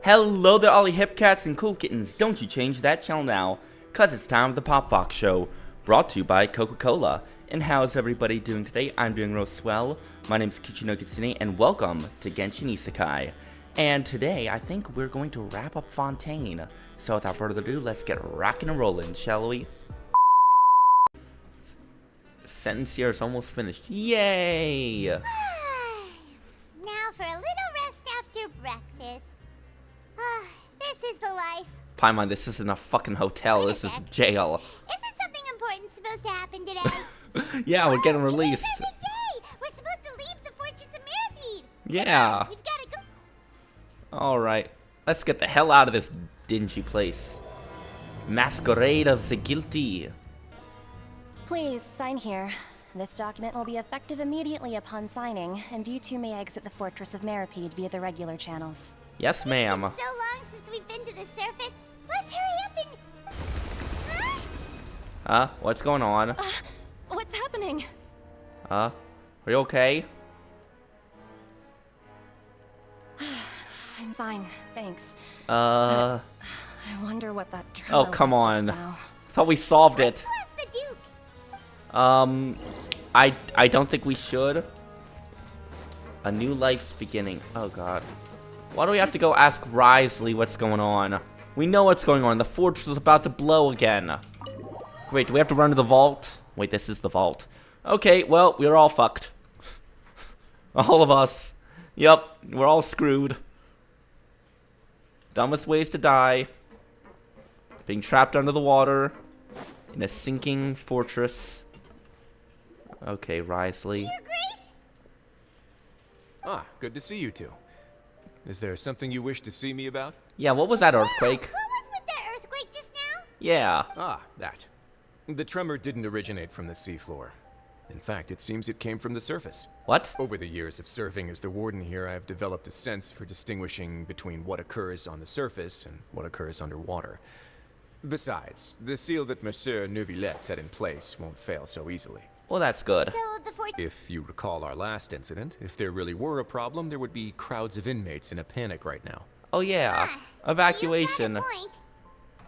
Hello there, all you hip cats and cool kittens. Don't you change that channel now, cause it's time for the PopFoxShow, brought to you by Coca-Cola. And how's everybody doing today? I'm doing real swell. My name's Kichino Kitsune, and welcome to Genshin Isekai. And today, I think we're going to wrap up Fontaine. So without further ado, let's get rockin' and rollin', shall we? Sentence here is almost finished. Yay! Now for a little rest after breakfast. This is the life. Paimon, this isn't a fucking hotel, this is jail. Isn't something important supposed to happen today? Yeah, we're getting released. It's a day. We're supposed to leave the Fortress of Mirapede. Yeah. We've got to go. Alright, let's get the hell out of this dingy place. Masquerade of the Guilty. Please, sign here. This document will be effective immediately upon signing, and you two may exit the Fortress of Mirapede via the regular channels. Yes, ma'am. It's been so long since we've been to the surface. Let's hurry up and... Huh? What's going on? What's happening? Are you okay? I'm fine, thanks. I I wonder what that tremor come was on. just now. thought we solved it. Where's the Duke? I don't think we should. A new life's beginning. Oh god. Why do we have to go ask Risley what's going on? We know what's going on. The fortress is about to blow again. Wait, do we have to run to the vault? Wait, this is the vault. Okay, well, we're all fucked. All of us. Yup, we're all screwed. Dumbest ways to die. Being trapped under the water. In a sinking fortress. Okay, Risley. Your Grace? Ah, good to see you two. Is there something you wish to see me about? Yeah, what was that earthquake? What was with that earthquake just now? Yeah. Ah, that. The tremor didn't originate from the seafloor. In fact, it seems it came from the surface. What? Over the years of serving as the warden here, I have developed a sense for distinguishing between what occurs on the surface and what occurs underwater. Besides, the seal that Monsieur Neuvillette set in place won't fail so easily. Well, that's good. So the fortress... If you recall our last incident, if there really were a problem, there would be crowds of inmates in a panic right now. Oh, yeah. Evacuation. You've got a point.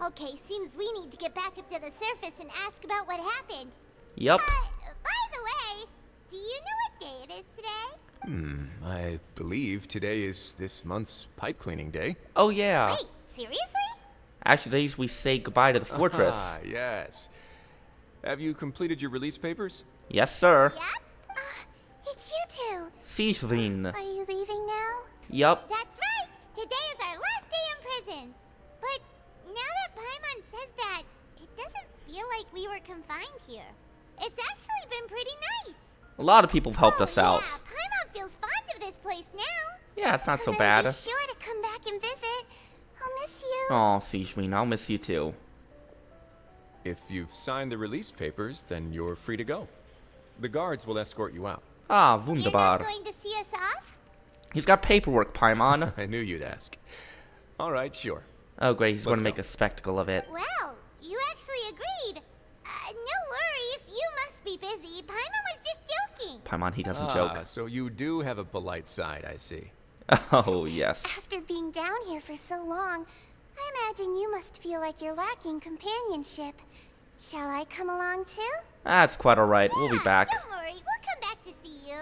Okay, seems we need to get back up to the surface and ask about what happened. Yup. By the way, do you know what day it is today? I believe today is this month's pipe cleaning day. Oh, yeah. Wait, seriously? Actually, today's we say goodbye to the fortress. Ah, yes. Have you completed your release papers? Yes, sir. Yep. It's you two. Sijvin. Are you leaving now? Yup. That's right. Today is our last day in prison. But now that Paimon says that, it doesn't feel like we were confined here. It's actually been pretty nice. A lot of people have helped us out. Yeah, Paimon feels fond of this place now. Yeah, it's not so I'll bad. be sure to come back and visit. I'll miss you. Oh, Sijvin, I'll miss you too. If you've signed the release papers, then you're free to go. The guards will escort you out. Ah, You're not wunderbar. going to see us off? He's got paperwork, Paimon. I knew you'd ask. All right, sure. Oh, great, he's going to Let's make go. a spectacle of it. Well, you actually agreed. No worries. You must be busy. Paimon was just joking. Paimon, he doesn't Ah, joke. so you do have a polite side, I see. Oh, yes. After being down here for so long, I imagine you must feel like you're lacking companionship. Shall I come along too? That's quite alright. We'll be back. Don't worry, we'll come back to see you.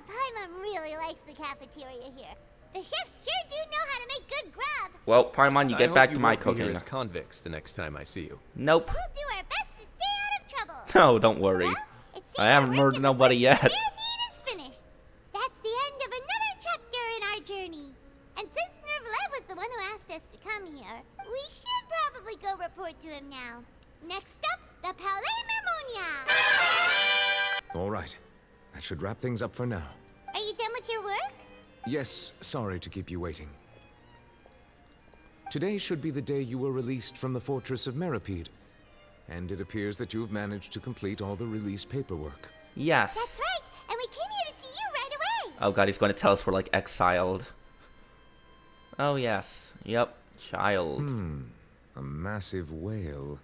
Paimon really likes the cafeteria here. The chefs sure do know how to make good grub. Well, Paimon, you I get hope back you to my won't be here cooking. as convicts the next time I see you. Nope. We'll do our best to stay out of trouble. No, don't worry. Well, it seems I haven't our murdered work in the nobody Fortress of yet. Mirapede is finished. That's the end of another chapter in our journey. And since Neuvillette was the one who asked us to come here, we should probably go report to him now. Next up, the Palais Mermonia. All right. That should wrap things up for now. Are you done with your work? Yes, sorry to keep you waiting. Today should be the day you were released from the Fortress of Mirapede. And it appears that you've managed to complete all the release paperwork. Yes. That's right, and we came here to see you right away. Oh god, he's going to tell us we're like exiled. Oh yes. Yep. Child. A massive whale.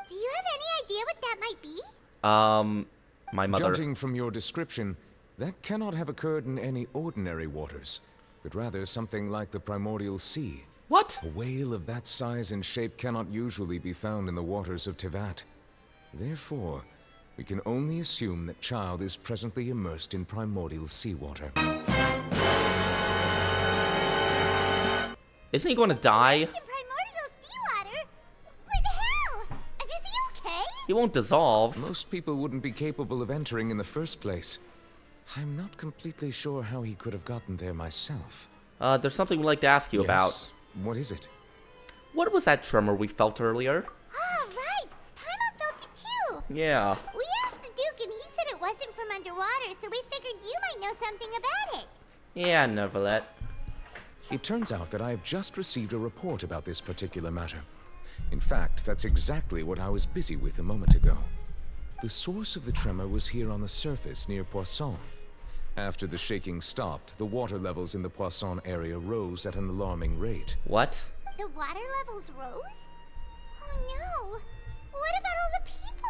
Do you have any idea what that might be? My mother. Judging from your description, that cannot have occurred in any ordinary waters. but rather something like the primordial sea. What? A whale of that size and shape cannot usually be found in the waters of Tevat. Therefore, we can only assume that Child is presently immersed in primordial seawater. Isn't he going to die? In primordial seawater? But how? And is he okay? He won't dissolve. Most people wouldn't be capable of entering in the first place. I'm not completely sure how he could have gotten there myself. There's something we'd like to ask you about. What is it? What was that tremor we felt earlier? Oh, right. Paimon felt it too. Yeah. We asked the Duke and he said it wasn't from underwater, so we figured you might know something about it. Yeah, Neverlet. It turns out that I have just received a report about this particular matter. In fact, that's exactly what I was busy with a moment ago. The source of the tremor was here on the surface near Poisson. After the shaking stopped, the water levels in the Poisson area rose at an alarming rate. What? The water levels rose? Oh no. What about all the people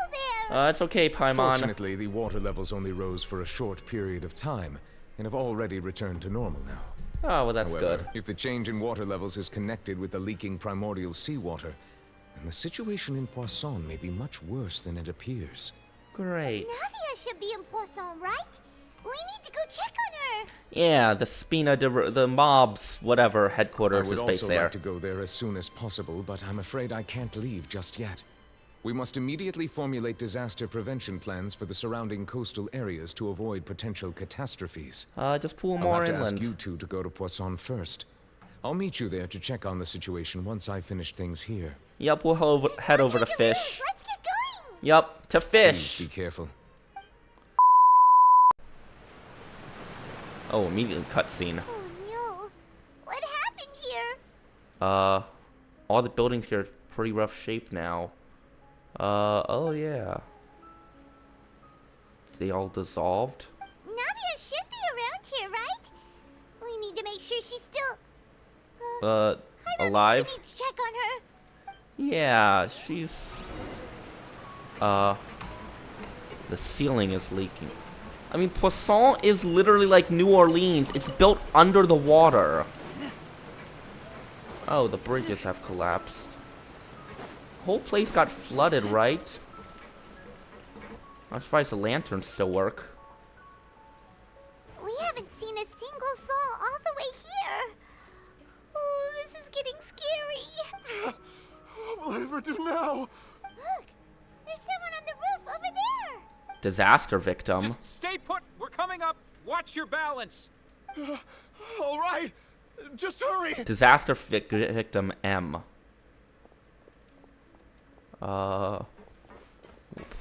there? It's okay, Paimon. Fortunately, the water levels only rose for a short period of time, and have already returned to normal now. Oh, well, that's However, good. if the change in water levels is connected with the leaking primordial seawater, then the situation in Poisson may be much worse than it appears. Great. Navia should be in Poisson, right? We need to go check on her. Yeah, the mob's whatever I headquarters would is based also there. like to go there as soon as possible, but I'm afraid I can't leave just yet. We must immediately formulate disaster prevention plans for the surrounding coastal areas to avoid potential catastrophes. Just pull I'll more have to inland. ask you two to go to Poisson first. I'll meet you there to check on the situation once I finish things here. Yep, we'll head over to fish. Let's get going. Yep, to Please be fish. careful. Oh, immediately cutscene. Oh no. What happened here? All the buildings here are pretty rough shape now. Oh yeah. They all dissolved? Navia should be around here, right? We need to make sure she's still... Alive? We need to check on her. Yeah, she's... The ceiling is leaking. I mean, Poisson is literally like New Orleans. It's built under the water. Oh, the bridges have collapsed. The whole place got flooded, right? I'm surprised the lanterns still work. We haven't seen a single soul all the way here. Oh, this is getting scary. What will I ever do now? Look, there's someone on the roof over there. Disaster victim. Just stay put. We're coming up. Watch your balance. All right, just hurry. Disaster victim M.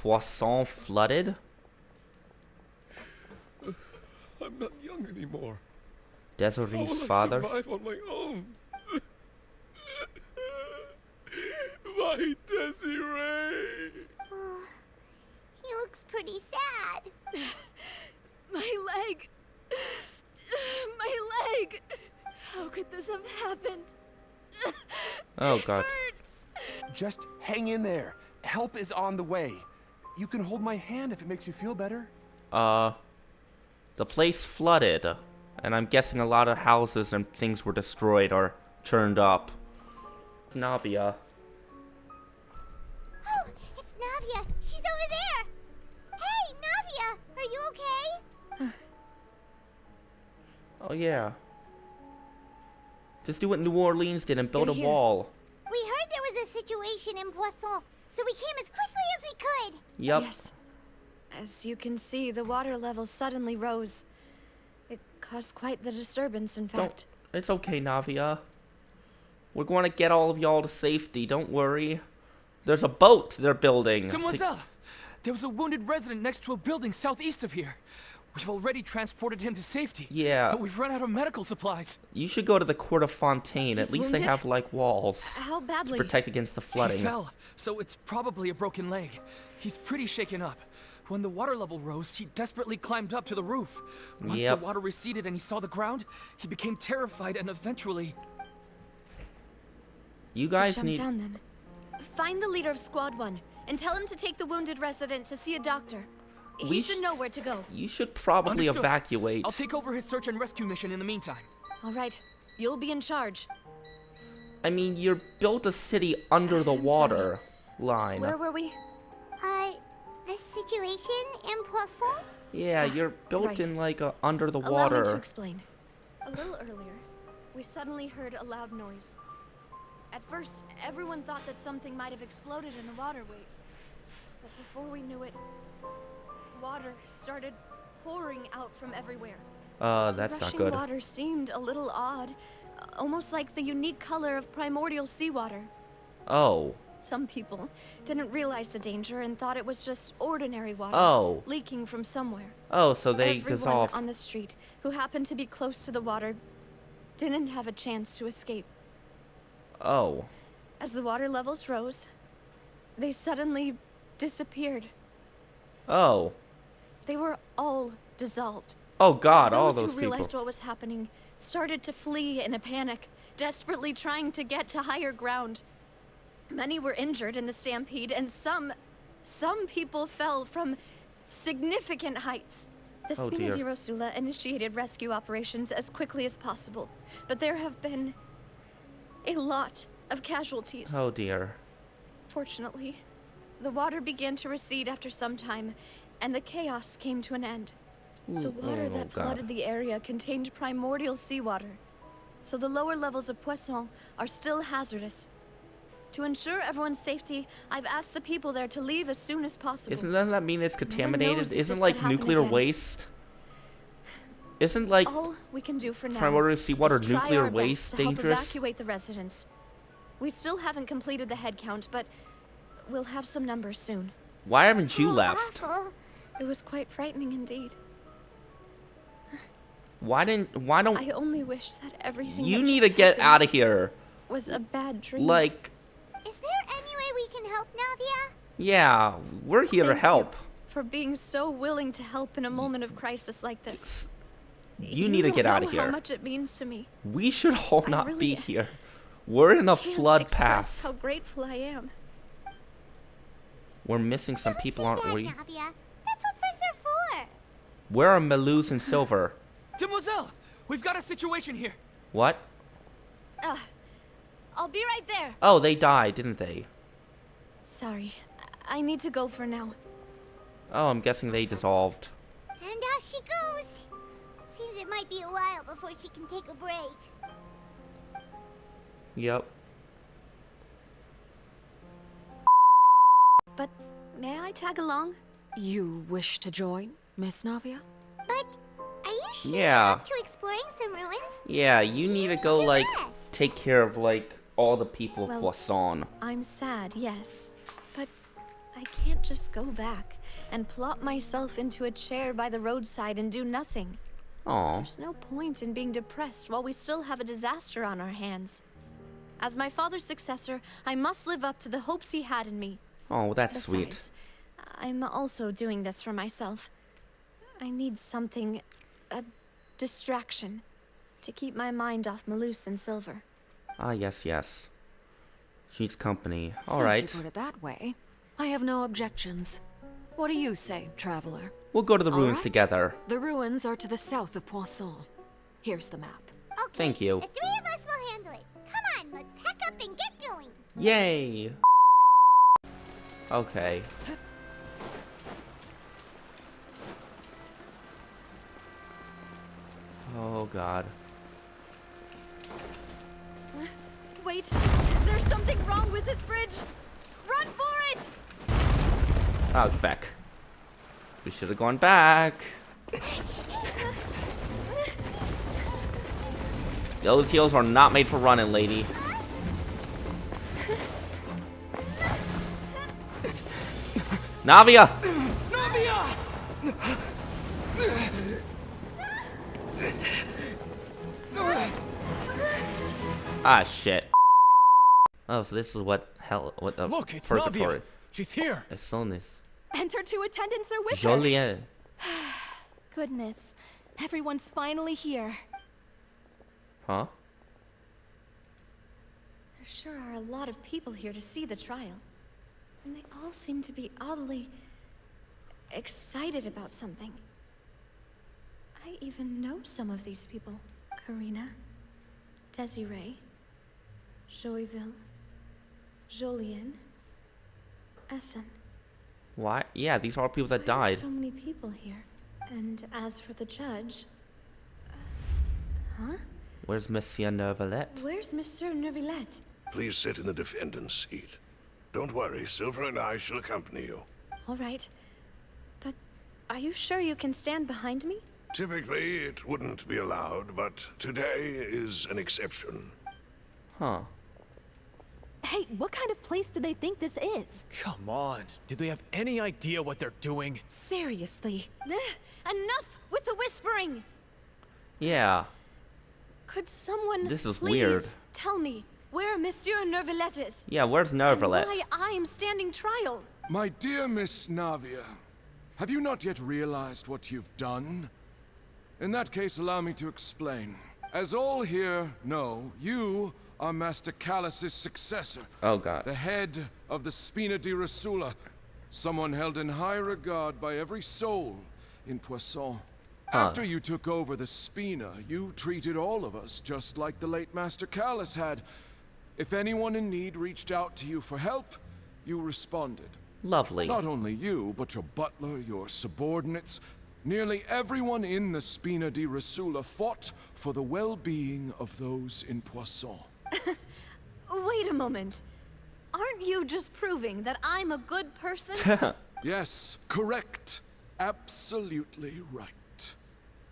Poisson flooded? I'm not young anymore. How Desiree's will I father? survive on my own? My Desiree. Oh, he looks pretty sad. My leg! My leg! How could this have happened? Oh god. Just hang in there. Help is on the way. You can hold my hand if it makes you feel better. The place flooded, and I'm guessing a lot of houses and things were destroyed or churned up. It's Navia. Oh, it's Navia. She's over there. Hey, Navia, are you okay? Oh yeah. Just do what New Orleans did and build a You're here. wall. We heard there was a situation in Poisson, so we came as quickly as we could. Yup. Yes. As you can see, the water level suddenly rose. It caused quite the disturbance, in fact. It's okay, Navia. We're going to get all of y'all to safety. Don't worry. There's a boat they're building. Demoiselle, there was a wounded resident next to a building southeast of here. We've already transported him to safety. Yeah. But we've run out of medical supplies. You should go to the court of Fontaine. At He's least they wounded? have like walls How to badly? protect against the He flooding. fell, so it's probably a broken leg. He's pretty shaken up. When the water level rose, he desperately climbed up to the roof. Once Yep. the water receded and he saw the ground, he became terrified and eventually... You guys Jump need. down then. Find the leader of Squad 1 and tell him to take the wounded resident to see a doctor. We He should know where to go. You should probably Understood. evacuate. I'll take over his search and rescue mission in the meantime. All right, you'll be in charge. I mean, you built a city under the water line. Where were we? The situation in Poisson? Yeah, you're built right. in like under the Allow me to water. explain. A little earlier, we suddenly heard a loud noise. At first, everyone thought that something might have exploded in the waterways. But before we knew it, water started pouring out from everywhere. That's not good. Rushing water seemed a little odd, almost like the unique color of primordial seawater. Oh. Some people didn't realize the danger and thought it was just ordinary water leaking from somewhere. Oh, so they Everyone dissolved. on the street who happened to be close to the water didn't have a chance to escape. Oh. As the water levels rose, they suddenly disappeared. Oh. They were all dissolved. Oh God, all Those those who people. realized what was happening started to flee in a panic, desperately trying to get to higher ground. Many were injured in the stampede, and some people fell from significant heights. The Oh, Spina dear. di Rosula initiated rescue operations as quickly as possible, but there have been a lot of casualties. Oh dear. Fortunately, the water began to recede after some time, and the chaos came to an end. The water oh, that God. flooded the area contained primordial seawater, so the lower levels of Poisson are still hazardous. To ensure everyone's safety, I've asked the people there to leave as soon as possible. Doesn't that mean it's knows contaminated? if Isn't this like could happen nuclear again. waste? Isn't like All we can do for now primordial seawater is try nuclear our best waste to help dangerous? evacuate the residents. We still haven't completed the head count, but we'll have some numbers soon. Why haven't you left? Awful. It was quite frightening indeed. Why don't I only wish that everything you that need to just get happened out of here? was a bad dream. Like, Is there any way we can help Navia? yeah, we're here to Thank help. you for being so willing to help in a moment of crisis like this. You need to don't get out know of here. How much it means to me. We should all I not really be here. We're in a Can't flood express path. how grateful I am. We're missing some Don't people, say aren't that, we? Navia. That's what friends are for. Where are Maluz and Silver? Demoiselle, we've got a situation here. What? I'll be right there. Oh, they died, didn't they? Sorry, I need to go for now. Oh, I'm guessing they dissolved. And out she goes. Seems it might be a while before she can take a break. Yep. But may I tag along? You wish to join, Miss Navia? But are you sure Yeah. you're up to exploring some ruins? Yeah, you need to go, to like, rest. take care of, like, all the people of Well- Poisson. I'm sad, yes. But I can't just go back and plop myself into a chair by the roadside and do nothing. Aw. There's no point in being depressed while we still have a disaster on our hands. As my father's successor, I must live up to the hopes he had in me. Oh, that's sweet. Besides, I'm also doing this for myself. I need something, a distraction, to keep my mind off Maluz and Silver. Ah, yes, yes. She needs company. Since Alright. you put it that way, I have no objections. What do you say, traveler? We'll go to the All ruins right. together. The ruins are to the south of Poisson. Here's the map. Okay, Thank you. the three of us will handle it. Come on, let's pack up and get going. Yay! Okay. Oh, God. Wait, there's something wrong with this bridge! Run for it! Oh, feck. We should have gone back. Those heels are not made for running, lady. Navia! Navia! Ah, shit. Oh, so this is what hell, what the Look, it's purgatory. Navia. She's here. Esonis. And her two attendants are with her. Joliet. Goodness, everyone's finally here. Huh? There sure are a lot of people here to see the trial. And they all seem to be oddly excited about something. I even know some of these people. Karina, Desiree, Joyville, Jolien, Essen. Why? Yeah, these are all people that Why are died. so many people here. And as for the judge... huh? Where's Monsieur Neuvillette? Where's Monsieur Neuvillette? Please sit in the defendant's seat. Don't worry, Silver and I shall accompany you. All right. But are you sure you can stand behind me? Typically, it wouldn't be allowed, but today is an exception. Huh. Hey, what kind of place do they think this is? Come on. Do they have any idea what they're doing? Seriously. Enough with the whispering! Yeah. Could someone This is please weird. tell me where Monsieur Neuvillette is? Yeah, where's And Neuvillette? why I'm standing trial? My dear Miss Navia, have you not yet realized what you've done? In that case, allow me to explain. As all here know, you are Master Callus's successor. Oh god. The head of the Spina di Rasula. Someone held in high regard by every soul in Poisson. After you took over the Spina, you treated all of us just like the late Master Callus had. If anyone in need reached out to you for help, you responded. Lovely. Not only you, but your butler, your subordinates, nearly everyone in the Spina di Rasula fought for the well-being of those in Poisson. Wait a moment. Aren't you just proving that I'm a good person? Yes, correct. Absolutely right.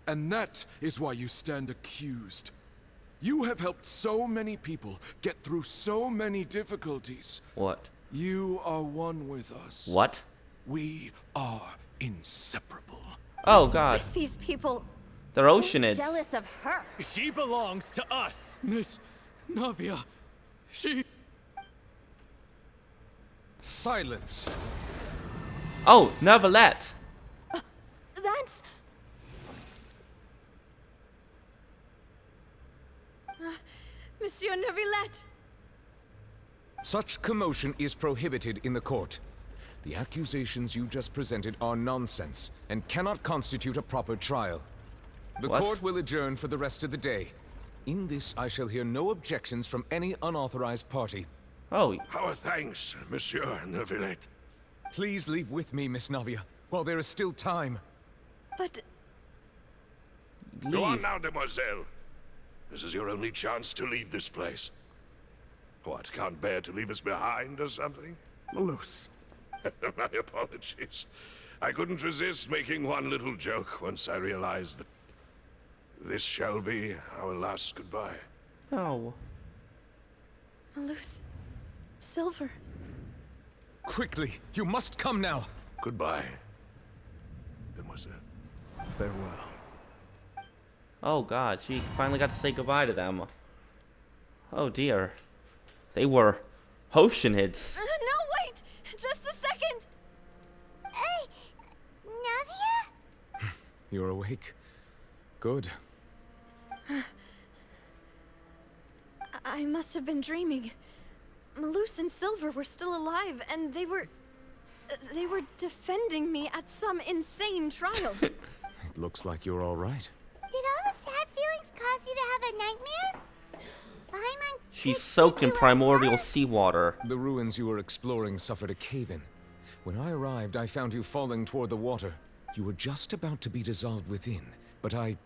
And that is why you stand accused. You have helped so many people get through so many difficulties. What? You are one with us. What? We are inseparable. Oh god. With these people. They're Oceanids. Jealous of her. She belongs to us. Miss Navia. She... Silence. Oh, Neuvillette. That's... Monsieur Neuvillette. Such commotion is prohibited in the court. The accusations you just presented are nonsense and cannot constitute a proper trial. The What? court will adjourn for the rest of the day. In this, I shall hear no objections from any unauthorized party. Oh, Our thanks, Monsieur Neuvillette. Please leave with me, Miss Navia, while there is still time. But Go on leave. now, demoiselle. This is your only chance to leave this place. What, can't bear to leave us behind or something? Malus. My apologies. I couldn't resist making one little joke once I realized that this shall be our last goodbye. No. Malus, Silver. Quickly, you must come now. Goodbye, demoiselle. Farewell. Oh god, she finally got to say goodbye to them. Oh dear. They were Oceanids. No, wait! Just a second! Hey, Navia? You're awake. Good. I must have been dreaming. Malus and Silver were still alive, and they were defending me at some insane trial. It looks like you're all right. Did all the sad feelings cause you to have a nightmare? Paimon She's could soaked give in you a primordial hug. seawater. The ruins you were exploring suffered a cave-in. When I arrived, I found you falling toward the water. You were just about to be dissolved within, but I...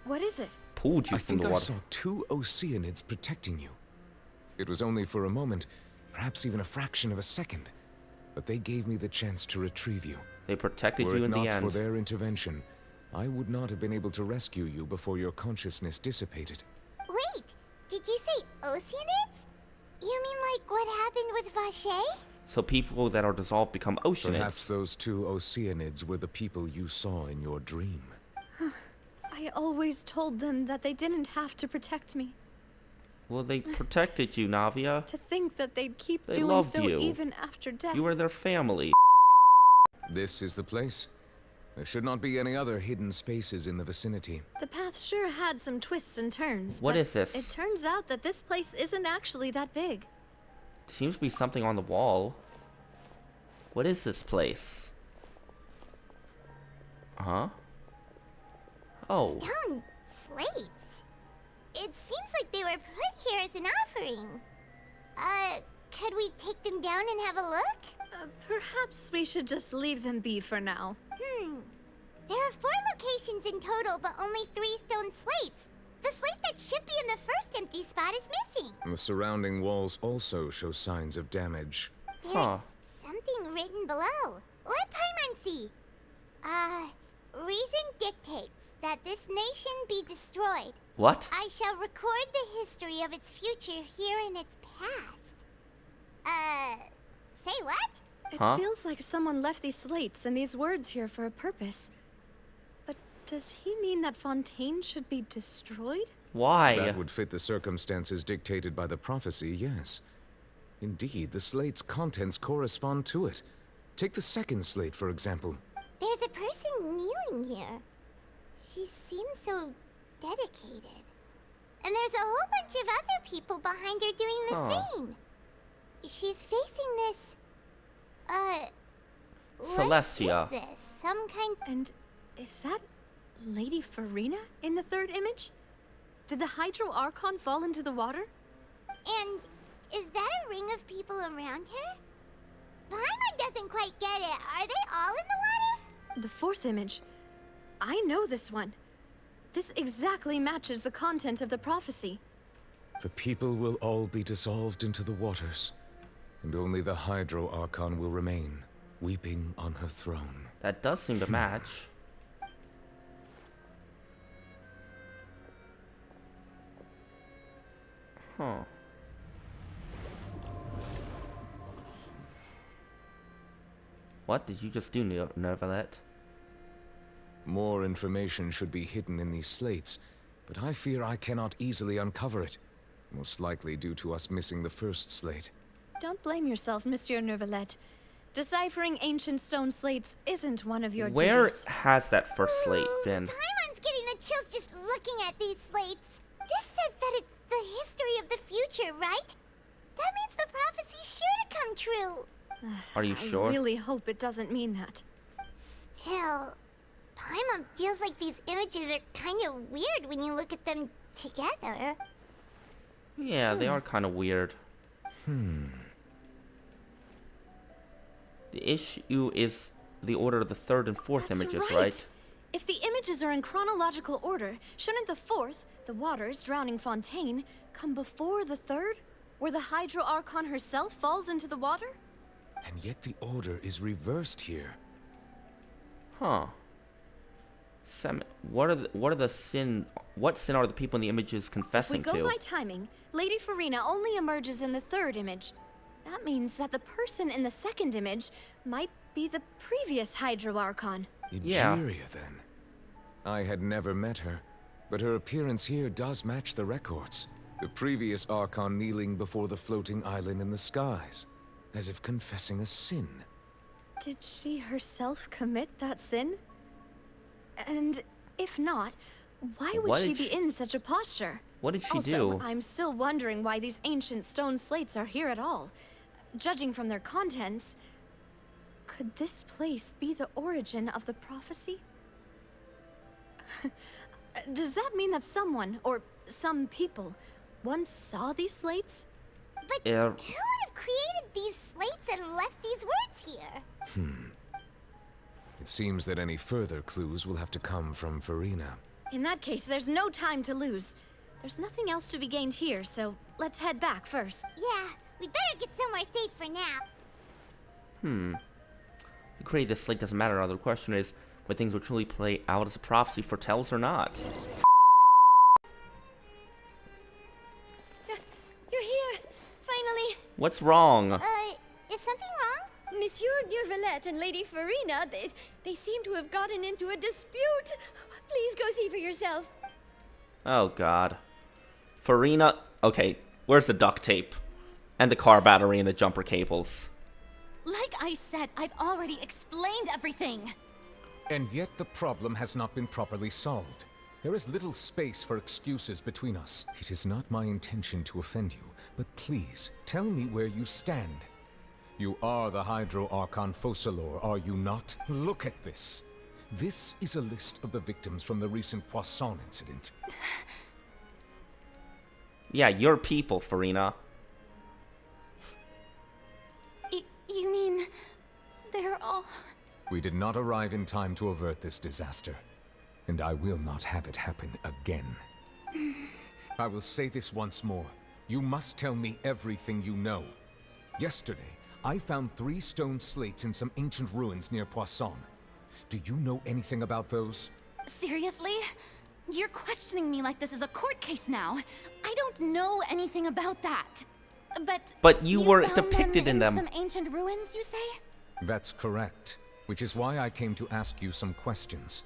What is it? Pulled you I from think the I water. saw 2 Oceanids protecting you. It was only for a moment, perhaps even a fraction of a second, but they gave me the chance to retrieve you. They protected Were you it in the not end. for their intervention, I would not have been able to rescue you before your consciousness dissipated. Wait, did you say Oceanids? You mean like what happened with Vache? So people that are dissolved become Oceanids. Perhaps those 2 Oceanids were the people you saw in your dream. I always told them that they didn't have to protect me. Well, they protected you, Navia. To think that they'd keep They doing loved so you. even after death. You were their family. This is the place. There should not be any other hidden spaces in the vicinity. The path sure had some twists and turns. What but is this? It turns out that this place isn't actually that big. Seems to be something on the wall. What is this place? Huh? Oh. Stone slates? It seems like they were put here as an offering. Could we take them down and have a look? Perhaps we should just leave them be for now. There are 4 locations in total, but only 3 stone slates. The slate that should be in the first empty spot is missing. The surrounding walls also show signs of damage. There's something written below. Let Paimon see. Reason dictates that this nation be destroyed. What? I shall record the history of its future here in its past. Say what? It feels like someone left these slates and these words here for a purpose. But does he mean that Fontaine should be destroyed? Why? That would fit the circumstances dictated by the prophecy, yes. Indeed, the slate's contents correspond to it. Take the second slate, for example. There's a person kneeling here. She seems so dedicated. And there's a whole bunch of other people behind her doing the same. She's facing this, Celestia. What is this? Some kind... And is that Lady Furina in the third image? Did the Hydro Archon fall into the water? And is that a ring of people around her? Paimon doesn't quite get it. Are they all in the water? The fourth image. I know this one. This exactly matches the content of the prophecy. The people will all be dissolved into the waters, and only the Hydro Archon will remain, weeping on her throne. That does seem to match. What did you just do, Nervalet? More information should be hidden in these slates, but I fear I cannot easily uncover it. Most likely due to us missing the first slate. Don't blame yourself, Monsieur Nervalet. Deciphering ancient stone slates isn't one of your Where duties. has that first slate been? Paimon's getting the chills just looking at these slates. This says that it's the history of the future, right? That means the prophecy's sure to come true. Are you sure? I really hope it doesn't mean that. Still, Paimon feels like these images are kind of weird when you look at them together. Yeah, they are kind of weird. The issue is the order of the third and fourth That's images, right? If the images are in chronological order, shouldn't the fourth, the waters drowning Fontaine, come before the third, where the Hydro Archon herself falls into the water? And yet the order is reversed here. Huh. What sin are the people in the images confessing If we to? go by timing, Lady Furina only emerges in the third image. That means that the person in the second image might be the previous Hydro Archon. Egeria, then. I had never met her, but her appearance here does match the records. The previous Archon kneeling before the floating island in the skies, as if confessing a sin. Did she herself commit that sin? And if not, why would she be in such a posture? What did she also, do? I'm still wondering why these ancient stone slates are here at all. Judging from their contents, could this place be the origin of the prophecy? Does that mean that someone, or some people, once saw these slates? But who would have created these slates and left these words here? It seems that any further clues will have to come from Furina. In that case, there's no time to lose. There's nothing else to be gained here, so let's head back first. Yeah, we better get somewhere safe for now. The creating this slate doesn't matter. The question is, when things will truly play out as a prophecy foretells or not. You're here! Finally! What's wrong? Is something wrong? Monsieur Nervalet and Lady Furina, they seem to have gotten into a dispute. Please go see for yourself. Oh, God. Furina... Okay, where's the duct tape? And the car battery and the jumper cables. Like I said, I've already explained everything. And yet the problem has not been properly solved. There is little space for excuses between us. It is not my intention to offend you, but please, tell me where you stand. You are the Hydro Archon Focalor, are you not? Look at this. This is a list of the victims from the recent Poisson incident. Yeah, your people, Furina. You mean they're all... We did not arrive in time to avert this disaster, and I will not have it happen again. I will say this once more. You must tell me everything you know. Yesterday, I found 3 stone slates in some ancient ruins near Poisson. Do you know anything about those? Seriously? You're questioning me like this is a court case now. I don't know anything about that. But you were found depicted in them. Some ancient ruins, you say? That's correct, which is why I came to ask you some questions.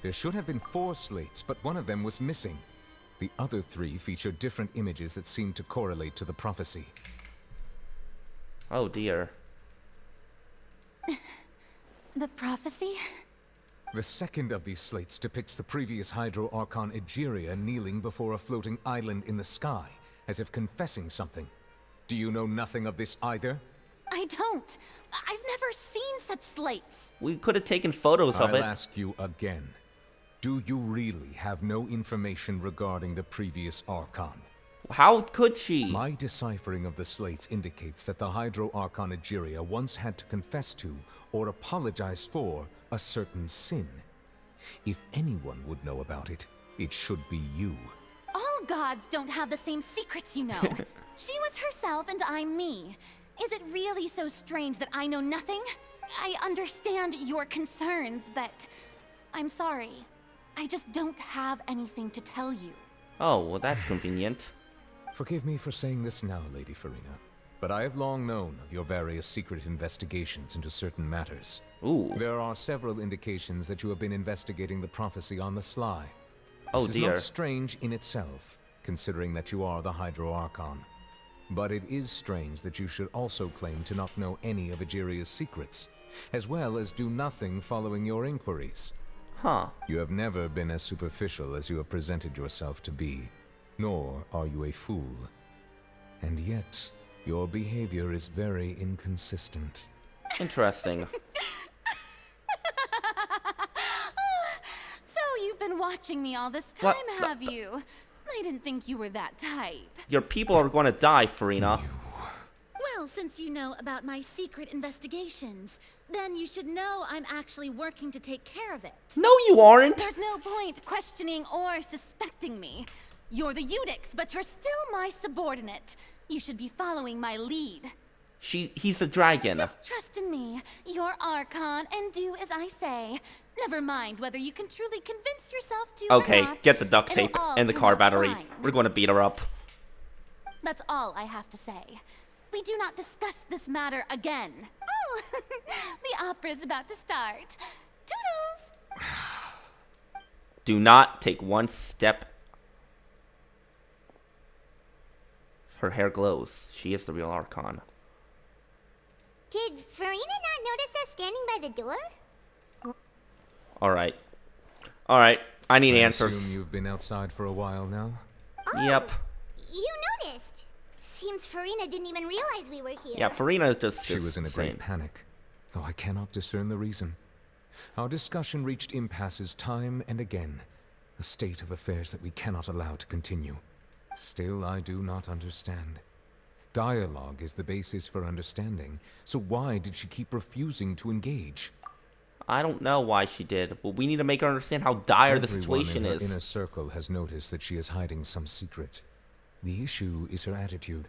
There should have been 4 slates, but one of them was missing. The other 3 feature different images that seem to correlate to the prophecy. Oh dear. The prophecy? The second of these slates depicts the previous Hydro Archon Egeria kneeling before a floating island in the sky, as if confessing something. Do you know nothing of this either? I don't. I've never seen such slates. We could have taken photos of it. I'll ask you again. Do you really have no information regarding the previous Archon? How could she? My deciphering of the slates indicates that the Hydro Archon Egeria once had to confess to, or apologize for, a certain sin. If anyone would know about it, it should be you. All gods don't have the same secrets, you know. She was herself and I'm me. Is it really so strange that I know nothing? I understand your concerns, but I'm sorry. I just don't have anything to tell you. Oh, well that's convenient. Forgive me for saying this now, Lady Furina, but I have long known of your various secret investigations into certain matters. Ooh. There are several indications that you have been investigating the prophecy on the sly. Oh This is not strange in itself, considering that you are the Hydro Archon. But it is strange that you should also claim to not know any of Egeria's secrets, as well as do nothing following your inquiries. Huh. You have never been as superficial as you have presented yourself to be, nor are you a fool. And yet, your behavior is very inconsistent. Interesting. So you've been watching me all this time, have you? I didn't think you were that type. Your people are going to die, Furina. Well, since you know about my secret investigations, then you should know I'm actually working to take care of it. No, you aren't. There's no point questioning or suspecting me. You're the Eudix, but you're still my subordinate. You should be following my lead. He's a dragon. Just trust in me. You're Archon, and do as I say. Never mind whether you can truly convince yourself to Okay, or not. get the duct tape It'll all and the turn car out battery. fine. We're going to beat her up. That's all I have to say. We do not discuss this matter again. Oh, the opera's about to start. Toodles! Do not take one step. Her hair glows. She is the real Archon. Did Furina not notice us standing by the door? Alright. Alright. I need I answers. assume you've been outside for a while now? Yep. You noticed. Seems Furina didn't even realize we were here. Yeah, Furina is just She was in a insane. great panic, though I cannot discern the reason. Our discussion reached impasses time and again, a state of affairs that we cannot allow to continue. Still, I do not understand. Dialogue is the basis for understanding, so why did she keep refusing to engage? I don't know why she did, but we need to make her understand how dire the Everyone situation in her is. inner circle has noticed that she is hiding some secret. The issue is her attitude.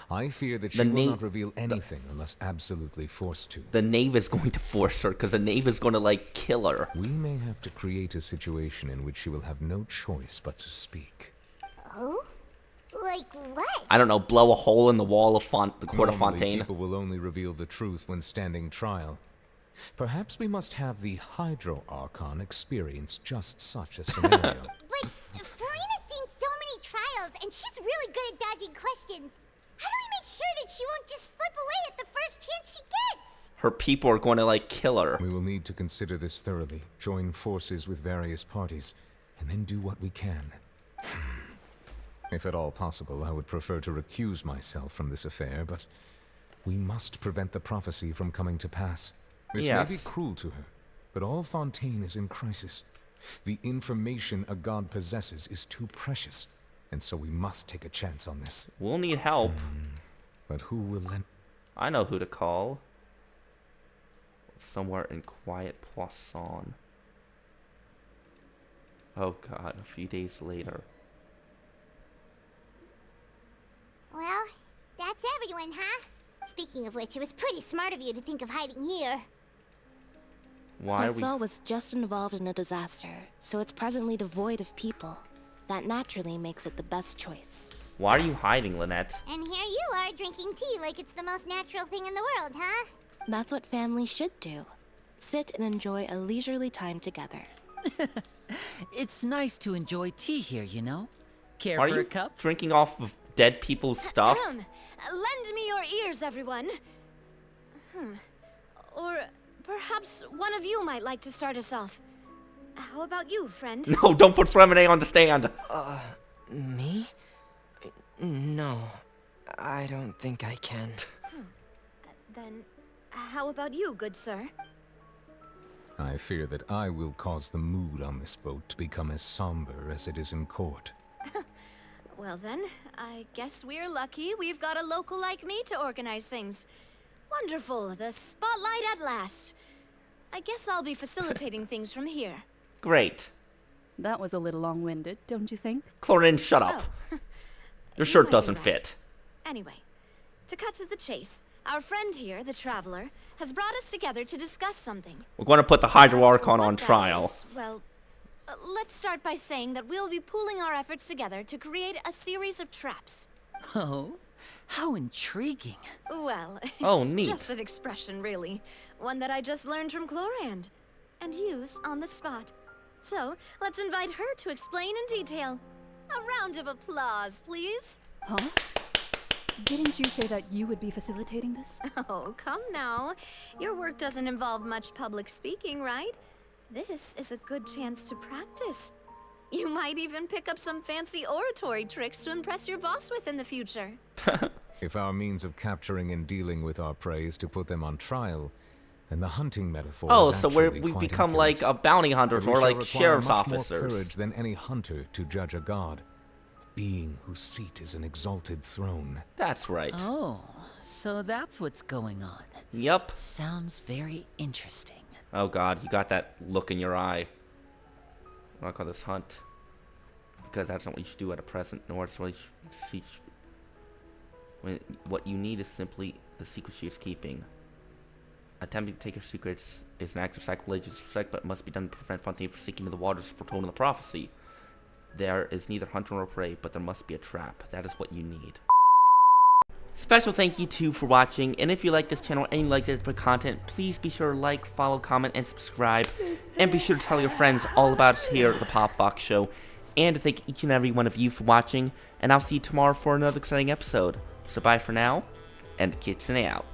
I fear that she will not reveal anything unless absolutely forced to. The knave is going to force her, because the knave is going to, like, kill her. We may have to create a situation in which she will have no choice but to speak. Oh? Like what? I don't know, blow a hole in the wall of the court of Normally, Fontaine. people will only reveal the truth when standing trial. Perhaps we must have the Hydro Archon experience just such a scenario. But Furina's seen so many trials, and she's really good at dodging questions. How do we make sure that she won't just slip away at the first chance she gets? Her people are going to, like, kill her. We will need to consider this thoroughly, join forces with various parties, and then do what we can. If at all possible, I would prefer to recuse myself from this affair, but we must prevent the prophecy from coming to pass. This may be Yes. cruel to her, But all Fontaine is in crisis. The information a god possesses is too precious, and so we must take a chance on this. We'll need help. But who will lend? I know who to call. Somewhere in quiet Poisson. Oh god, a few days later. Well, that's everyone, huh? Speaking of which, it was pretty smart of you to think of hiding here. Why are we... Poisson was just involved in a disaster, so it's presently devoid of people. That naturally makes it the best choice. Why are you hiding, Lynette? And here you are drinking tea like it's the most natural thing in the world, huh? That's what families should do. Sit and enjoy a leisurely time together. It's nice to enjoy tea here, you know? Care Are for you a cup? drinking off of dead people's stuff? Lend me your ears, everyone. Or perhaps one of you might like to start us off. How about you, friend? No, don't put Fremine on the stand. Me? No, I don't think I can. Then, how about you, good sir? I fear that I will cause the mood on this boat to become as somber as it is in court. Well then, I guess we're lucky we've got a local like me to organize things. Wonderful, the spotlight at last. I guess I'll be facilitating things from here. Great. That was a little long-winded, don't you think? Chlorine, shut up. Your shirt doesn't fit. Anyway, to cut to the chase, our friend here, the Traveler, has brought us together to discuss something. We're going to put the Hydro Archon on trial. Well, let's start by saying that we'll be pooling our efforts together to create a series of traps. Oh, how intriguing. Well, Oh, it's neat. just an expression, really. One that I just learned from Chlorand and used on the spot. So, let's invite her to explain in detail. A round of applause, please. Huh? Didn't you say that you would be facilitating this? Oh, come now. Your work doesn't involve much public speaking, right? This is a good chance to practice. You might even pick up some fancy oratory tricks to impress your boss with in the future. If our means of capturing and dealing with our prey is to put them on trial, then the hunting metaphor is so actually we've quite become accurate. like a bounty hunters But we or shall like require sheriff's much more officers. courage than any hunter to judge a god, a being whose seat is an exalted throne. That's right. Oh, so that's what's going on. Yep. Sounds very interesting. Oh god, you got that look in your eye. I call this hunt. Because that's not what you should do at a present, nor it's what you should see. What you need is simply the secret she is keeping. Attempting to take her secrets is an act of sacrilegious respect, but must be done to prevent Fontaine from seeking the waters foretold in the prophecy. There is neither hunter nor prey, but there must be a trap. That is what you need. Special thank you too for watching, and if you like this channel and you like this type of content, please be sure to like, follow, comment, and subscribe. And be sure to tell your friends all about us here at the PopFox Show. And to thank each and every one of you for watching, and I'll see you tomorrow for another exciting episode. So bye for now, and Kitsune out.